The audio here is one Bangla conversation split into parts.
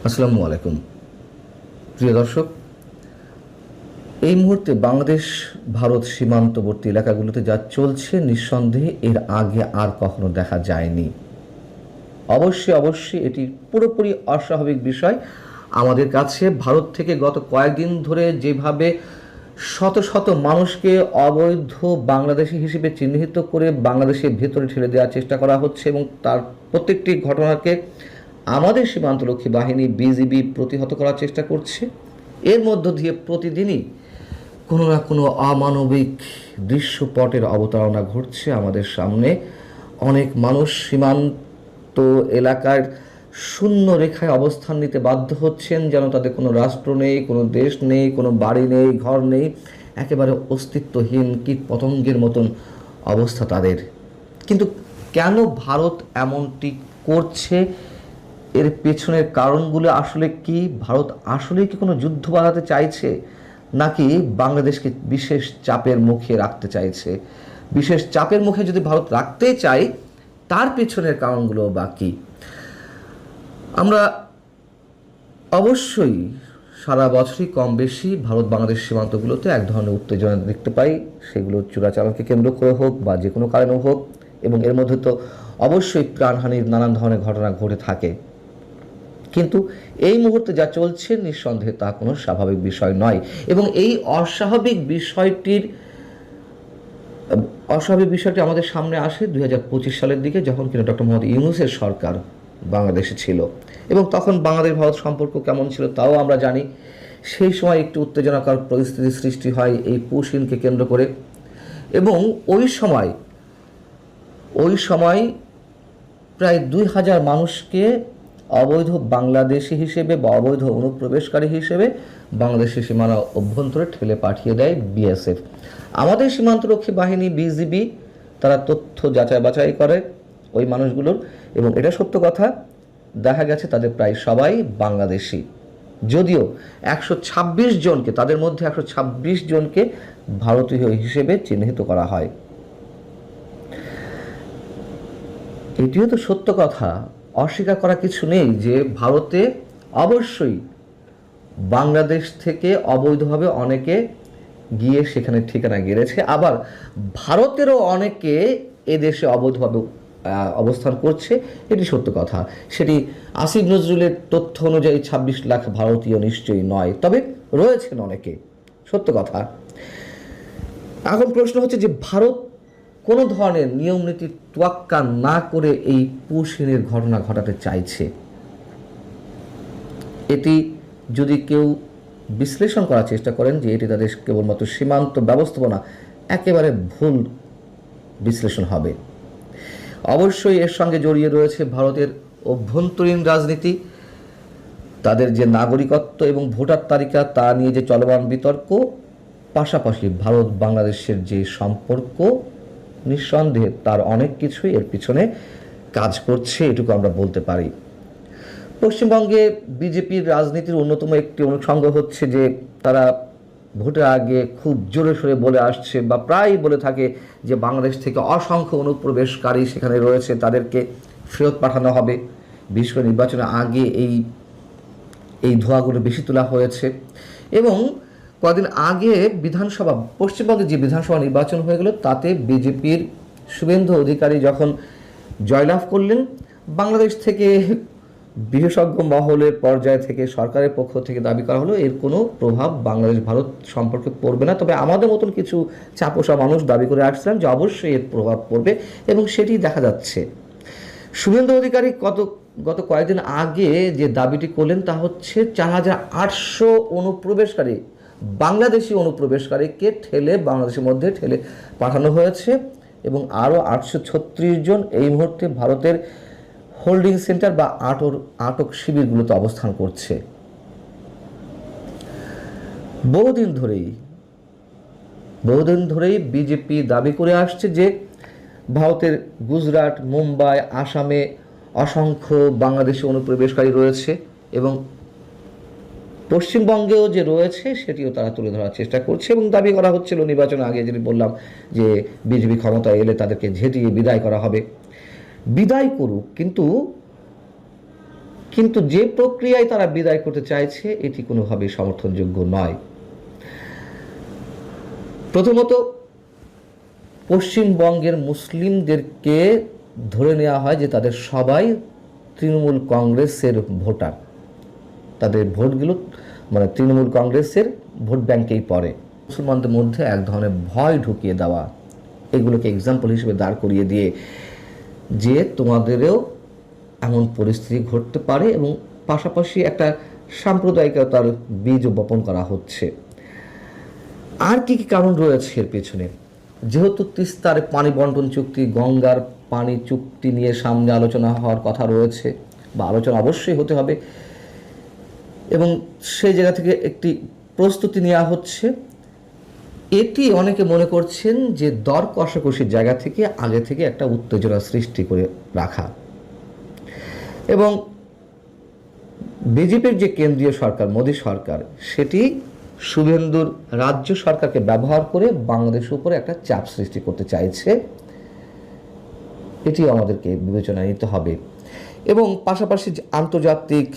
আসসালামু আলাইকুম প্রিয় দর্শক। এই মুহূর্তে বাংলাদেশ ভারত সীমান্তবর্তী এলাকাগুলোতে যা চলছে নিঃসন্দেহে এর আগে আর কখনো দেখা যায়নি। অবশ্যই এটি পুরোপুরি অস্বাভাবিক বিষয়। আমাদের কাছে ভারত থেকে গত কয়েকদিন ধরে যেভাবে শত শত মানুষকে অবৈধ বাংলাদেশি হিসেবে চিহ্নিত করে বাংলাদেশের ভেতরে ঠেলে দেওয়ার চেষ্টা করা হচ্ছে এবং তার প্রত্যেকটি ঘটনাকে আমাদের সীমান্তরক্ষী বাহিনী বিজিবি প্রতিহত করার চেষ্টা করছে। এর মধ্য দিয়ে প্রতিদিনই কোনো না কোনো অমানবিক দৃশ্যপটের অবতারণা ঘটছে আমাদের সামনে। অনেক মানুষ সীমান্ত এলাকার শূন্য রেখায় অবস্থান নিতে বাধ্য হচ্ছেন, যেন তাদের কোনো রাষ্ট্র নেই, কোনো দেশ নেই, কোনো বাড়ি নেই, ঘর নেই, একেবারে অস্তিত্বহীন কীট পতঙ্গের মতন অবস্থা তাদের। কিন্তু কেন ভারত এমনটি করছে, এর পেছনের কারণগুলো আসলে কি? ভারত আসলেই কি কোনো যুদ্ধ বাঁধাতে চাইছে, নাকি বাংলাদেশকে বিশেষ চাপের মুখে রাখতে চাইছে? বিশেষ চাপের মুখে যদি ভারত রাখতে চায়, তার পেছনের কারণগুলো বা কী? আমরা অবশ্যই সারা বছরই কম বেশি ভারত বাংলাদেশ সীমান্তগুলোতে এক ধরনের উত্তেজনা দেখতে পাই, সেগুলো চোরাচালানকে কেন্দ্র করে হোক বা যে কোনো কারণে হোক, এবং এর মধ্যে তো অবশ্যই প্রাণহানির নানান ধরনের ঘটনা ঘটে থাকে। কিন্তু এই মুহূর্তে যা চলছে নিঃসন্দেহে তা কোনো স্বাভাবিক বিষয় নয়, এবং এই অস্বাভাবিক বিষয়টি আমাদের সামনে আসে 2025 সালের দিকে, যখন কিনা ডক্টর মোহাম্মদ ইউনূসের সরকার বাংলাদেশে ছিল, এবং তখন বাংলাদেশ ভারত সম্পর্ক কেমন ছিল তাও আমরা জানি। সেই সময় একটি উত্তেজনাকর পরিস্থিতি সৃষ্টি হয় এই পুশিনকে কেন্দ্র করে, এবং ওই সময় প্রায় 2000 মানুষকে অবৈধ বাংলাদেশি হিসেবে বা অবৈধ অনুপ্রবেশকারী হিসেবে বাংলাদেশের সীমানা অভ্যন্তরে ঠেলে পাঠিয়ে দেয় বিএসএফ। আমাদের সীমান্তরক্ষী বাহিনী বিজিবি তারা তথ্য যাচাই বাছাই করে ওই মানুষগুলোর, এবং এটা সত্য কথা, দেখা গেছে তাদের প্রায় সবাই বাংলাদেশি। যদিও 126 জনকে, তাদের মধ্যে 126 জনকে ভারতীয় হিসেবে চিহ্নিত করা হয়। এটিও তো সত্য কথা, অস্বীকার করা কিছু নেই যে ভারতে অবশ্যই বাংলাদেশ থেকে অবৈধভাবে অনেকে গিয়ে সেখানে ঠিকানা গেড়েছে, আবার ভারতেরও অনেকে এদেশে অবৈধভাবে অবস্থান করছে, এটি সত্য কথা। সেটি আসিফ নজরুলের তথ্য অনুযায়ী 26 লাখ ভারতীয় নিশ্চয়ই নয়, তবে রয়েছেন অনেকে, সত্য কথা। এখন প্রশ্ন হচ্ছে যে ভারত কোনো ধরনের নিয়ম নীতি তোয়াক্কা না করে এই পুশিনের ঘটনা ঘটাতে চাইছে, এটি যদি কেউ বিশ্লেষণ করার চেষ্টা করেন যে এটি তাদের কেবলমাত্র সীমান্ত ব্যবস্থাপনা, একেবারে ভুল বিশ্লেষণ হবে। অবশ্যই এর সঙ্গে জড়িয়ে রয়েছে ভারতের অভ্যন্তরীণ রাজনীতি, তাদের যে নাগরিকত্ব এবং ভোটার তালিকা তা নিয়ে যে চলমান বিতর্ক, পাশাপাশি ভারত বাংলাদেশের যে সম্পর্ক, নিঃসন্দেহে তার অনেক কিছুই এর পিছনে কাজ করছে, এটুকু আমরা বলতে পারি। পশ্চিমবঙ্গে বিজেপির রাজনীতির অন্যতম একটি অনুষঙ্গ হচ্ছে যে তারা ভোটের আগে খুব জোরে সোরে বলে আসছে বা প্রায়ই বলে থাকে যে বাংলাদেশ থেকে অসংখ্য অনুপ্রবেশকারী সেখানে রয়েছে, তাদেরকে ফেরত পাঠানো হবে। বিশেষ করে নির্বাচনের আগে এই ধোঁয়াগুলো বেশি তোলা হয়েছে, এবং কদিন আগে পশ্চিমবঙ্গে যে বিধানসভা নির্বাচন হয়ে গেল, তাতে বিজেপির শুভেন্দু অধিকারী যখন জয়লাভ করলেন, বাংলাদেশ থেকে বিশেষজ্ঞ মহলের পর্যায় থেকে সরকারের পক্ষ থেকে দাবি করা হলো এর কোনো প্রভাব বাংলাদেশ ভারত সম্পর্কে পড়বে না, তবে আমাদের মতন কিছু চাপোষা মানুষ দাবি করে আসছিলাম যে অবশ্যই এর প্রভাব পড়বে, এবং সেটি দেখা যাচ্ছে। শুভেন্দু অধিকারী গত কয়েকদিন আগে যে দাবিটি করলেন তা হচ্ছে 4800 অনুপ্রবেশকারী, বাংলাদেশি অনুপ্রবেশকারীকে বাংলাদেশের মধ্যে ঠেলে পাঠানো হয়েছে, এবং আরও 836 জন এই মুহূর্তে ভারতের হোল্ডিং সেন্টার বা আটক শিবিরগুলোতে অবস্থান করছে। বহুদিন ধরেই বিজেপি দাবি করে আসছে যে ভারতের গুজরাট, মুম্বাই, আসামে অসংখ্য বাংলাদেশি অনুপ্রবেশকারী রয়েছে, এবং পশ্চিমবঙ্গেও যে রয়েছে সেটিও তারা তুলে ধরার চেষ্টা করছে, এবং দাবি করা হচ্ছিল নির্বাচনের আগে যেটি বললাম যে বিজেপি ক্ষমতায় এলে তাদেরকে ঝেঁটিয়ে বিদায় করা হবে। বিদায় করুক, কিন্তু কিন্তু যে প্রক্রিয়ায় তারা বিদায় করতে চাইছে এটি কোনোভাবেই সমর্থনযোগ্য নয়। প্রথমত, পশ্চিমবঙ্গের মুসলিমদেরকে ধরে নেওয়া হয় যে তাদের সবাই তৃণমূল কংগ্রেসের ভোটার, তাদের ভোটগুলো মানে তৃণমূল কংগ্রেসের ভোট ব্যাংকেই পড়ে। মুসলমানদের মধ্যে এক ধরনের ভয় ঢুকিয়ে দেওয়া, এগুলোকে এক্সাম্পল হিসেবে দাঁড় করিয়ে দিয়ে যে তোমাদেরও এমন পরিস্থিতি ঘটতে পারে, এবং পাশাপাশি একটা সাম্প্রদায়িকতার বীজ বপন করা হচ্ছে। আর কি কি কারণ রয়েছে এর পেছনে? যেহেতু তিস্তার পানি বন্টন চুক্তি, গঙ্গার পানি চুক্তি নিয়ে সামনে আলোচনা হওয়ার কথা রয়েছে, বা আলোচনা অবশ্যই হতে হবে, এবং সেই জায়গা থেকে একটি প্রস্তুতি নেওয়া হচ্ছে। এটি অনেকে মনে করছেন যে দর কষাকষির জায়গা থেকে আগে থেকে একটা উত্তেজনা সৃষ্টি করে রাখা, এবং বিজেপির যে কেন্দ্রীয় সরকার মোদী সরকার সেটি শুভেন্দুর রাজ্য সরকারকে ব্যবহার করে বাংলাদেশের উপরে একটা চাপ সৃষ্টি করতে চাইছে। এটি আমাদেরকে বিবেচনায় নিতে হবে। এবং পাশাপাশি আন্তর্জাতিক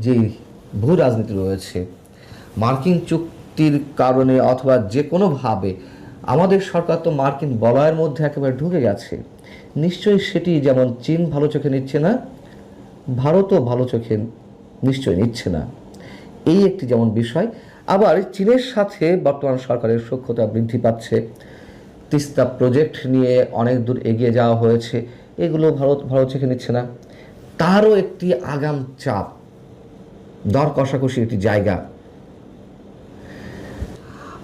যে ভূ রাজনীতি রয়েছে, মার্কিন চুক্তির কারণে অথবা যে কোনোভাবে আমাদের সরকার তো মার্কিন বলয়ের মধ্যে একেবারে ঢুকে গেছে। নিশ্চয়ই সেটি যেমন চীন ভালো চোখে নিচ্ছে না, ভারতও ভালো চোখে নিশ্চয়ই নিচ্ছে না। এই একটি যেমন বিষয়। আবার চীনের সাথে বর্তমান সরকারের সখ্যতা বৃদ্ধি পাচ্ছে, তিস্তা প্রজেক্ট নিয়ে অনেক দূর এগিয়ে যাওয়া হয়েছে, এগুলো ভারত ভালো চোখে নিচ্ছে না। তারও একটি আগাম চাপ, দর কষাকষির একটি জায়গা।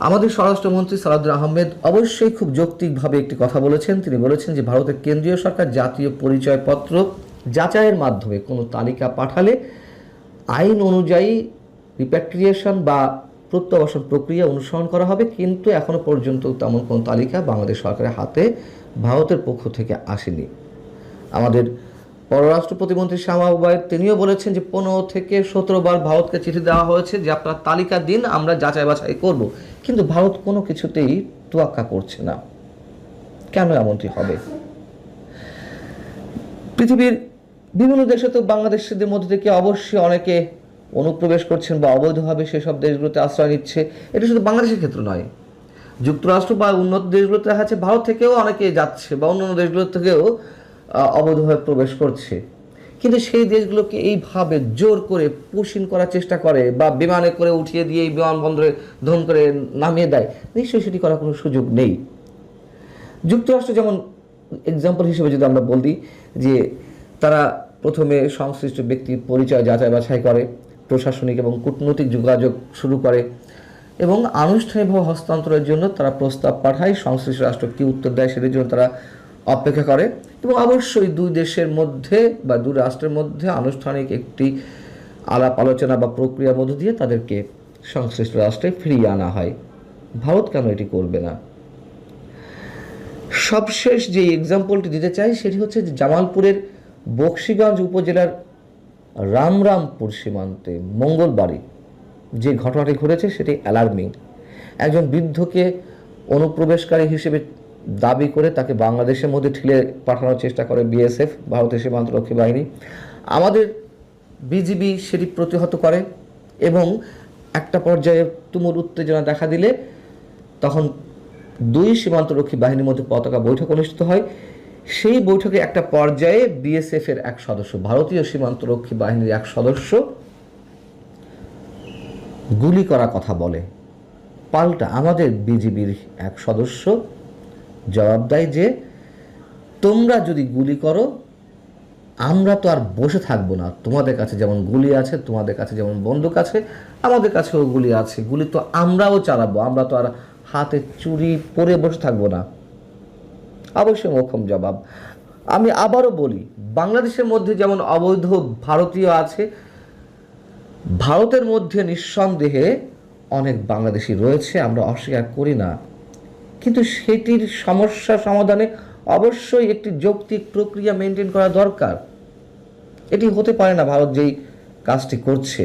আমাদের স্বরাষ্ট্রমন্ত্রী সালাউদ্দিন আহমেদ অবশ্যই খুব যৌক্তিকভাবে একটি কথা বলেছেন। তিনি বলেছেন যে ভারতের কেন্দ্রীয় সরকার জাতীয় পরিচয়পত্র যাচাইয়ের মাধ্যমে কোনো তালিকা পাঠালে আইন অনুযায়ী রিপ্যাট্রিয়েশন বা প্রত্যাবাসন প্রক্রিয়া অনুসরণ করা হবে, কিন্তু এখনো পর্যন্ত তেমন কোনো তালিকা বাংলাদেশ সরকারের হাতে ভারতের পক্ষ থেকে আসেনি। আমাদের পররাষ্ট্র প্রতিমন্ত্রী শামা ওবায়েদ তিনিও বলেছেন যে 15 থেকে 17 বার ভারতকে চিঠি দেওয়া হয়েছে যে আপনারা তালিকা দিন, আমরা যাচাই বাছাই করব, কিন্তু ভারত কোনো কিছুতেই তোয়াক্কা করছে না। কেন এমনটি হবে? পৃথিবীর বিভিন্ন দেশে তো বাংলাদেশিদের মধ্যে থেকে অবশ্যই অনেকে অনুপ্রবেশ করছেন বা অবৈধভাবে সেসব দেশগুলোতে আশ্রয় নিচ্ছে। এটা শুধু বাংলাদেশের ক্ষেত্রে নয়, যুক্তরাষ্ট্র বা উন্নত দেশগুলোতে দেখা যাচ্ছে ভারত থেকেও অনেকে যাচ্ছে বা অন্যান্য দেশগুলো থেকেও অবৈধভাবে প্রবেশ করছে। কিন্তু সেই দেশগুলোকে এইভাবে জোর করে পুশিং করার চেষ্টা করে বা বিমানে করে উঠিয়ে দিয়ে বিমানবন্দরে ধন করে নামিয়ে দেয়, নিশ্চয়ই সেটি করার কোনো সুযোগ নেই। যুক্তরাষ্ট্র যেমন এক্সাম্পল হিসেবে যদি আমরা বলি যে তারা প্রথমে সংশ্লিষ্ট ব্যক্তির পরিচয় যাচাই বাছাই করে, প্রশাসনিক এবং কূটনৈতিক যোগাযোগ শুরু করে, এবং আনুষ্ঠানিকভাবে হস্তান্তরের জন্য তারা প্রস্তাব পাঠায়। সংশ্লিষ্ট রাষ্ট্র কী উত্তর দেয় সেটির জন্য তারা অপেক্ষা করে, এবং অবশ্যই দুই দেশের মধ্যে বা দুই রাষ্ট্রের মধ্যে আনুষ্ঠানিক একটি আলাপ আলোচনা বা প্রক্রিয়ার মধ্য দিয়ে তাদেরকে সংশ্লিষ্ট রাষ্ট্রে ফিরিয়ে আনা হয়। ভারত কেন এটি করবে না? সবশেষ যে এক্সাম্পলটি দিতে চাই সেটি হচ্ছে যে জামালপুরের বকশীগঞ্জ উপজেলার রামরামপুর সীমান্তে মঙ্গলবারই যে ঘটনাটি ঘটেছে সেটি অ্যালার্মিং। একজন বৃদ্ধকে অনুপ্রবেশকারী হিসেবে দাবি করে তাকে বাংলাদেশের মধ্যে ঠেলে পাঠানোর চেষ্টা করে বিএসএফ, ভারতের সীমান্তরক্ষী বাহিনী। আমাদের বিজিবি সেটি প্রতিহত করে, এবং একটা পর্যায়ে তুমুল উত্তেজনা দেখা দিলে তখন দুই সীমান্তরক্ষী বাহিনীর মধ্যে পতাকা বৈঠক অনুষ্ঠিত হয়। সেই বৈঠকে একটা পর্যায়ে বিএসএফের এক সদস্য, ভারতীয় সীমান্তরক্ষী বাহিনীর এক সদস্য গুলি করার কথা বলে। পাল্টা আমাদের বিজিবির এক সদস্য জবাব দেয় যে তোমরা যদি গুলি করো আমরা তো আর বসে থাকবো না, তোমাদের কাছে যেমন গুলি আছে, তোমাদের কাছে যেমন বন্দুক আছে, আমাদের কাছেও গুলি আছে, গুলি তো আমরাও চালাবো, আমরা তো আর হাতে চুরি পরে বসে থাকবো না। অবশ্যই মোক্ষম জবাব। আমি আবারও বলি, বাংলাদেশের মধ্যে যেমন অবৈধ ভারতীয় আছে, ভারতের মধ্যে নিঃসন্দেহে অনেক বাংলাদেশি রয়েছে, আমরা অস্বীকার করি না, কিন্তু সেটির সমস্যা সমাধানে অবশ্যই একটি যৌক্তিক প্রক্রিয়া মেনটেন করা দরকার। এটি হতে পারে না ভারত যেই কাজটি করছে।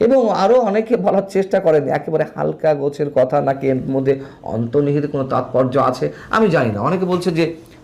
এবং আরও অনেকে বলার চেষ্টা করেন একেবারে হালকা গোছের কথা, নাকি এর মধ্যে অন্তর্নিহিত কোনো তাৎপর্য আছে আমি জানি না। অনেকে বলছে যে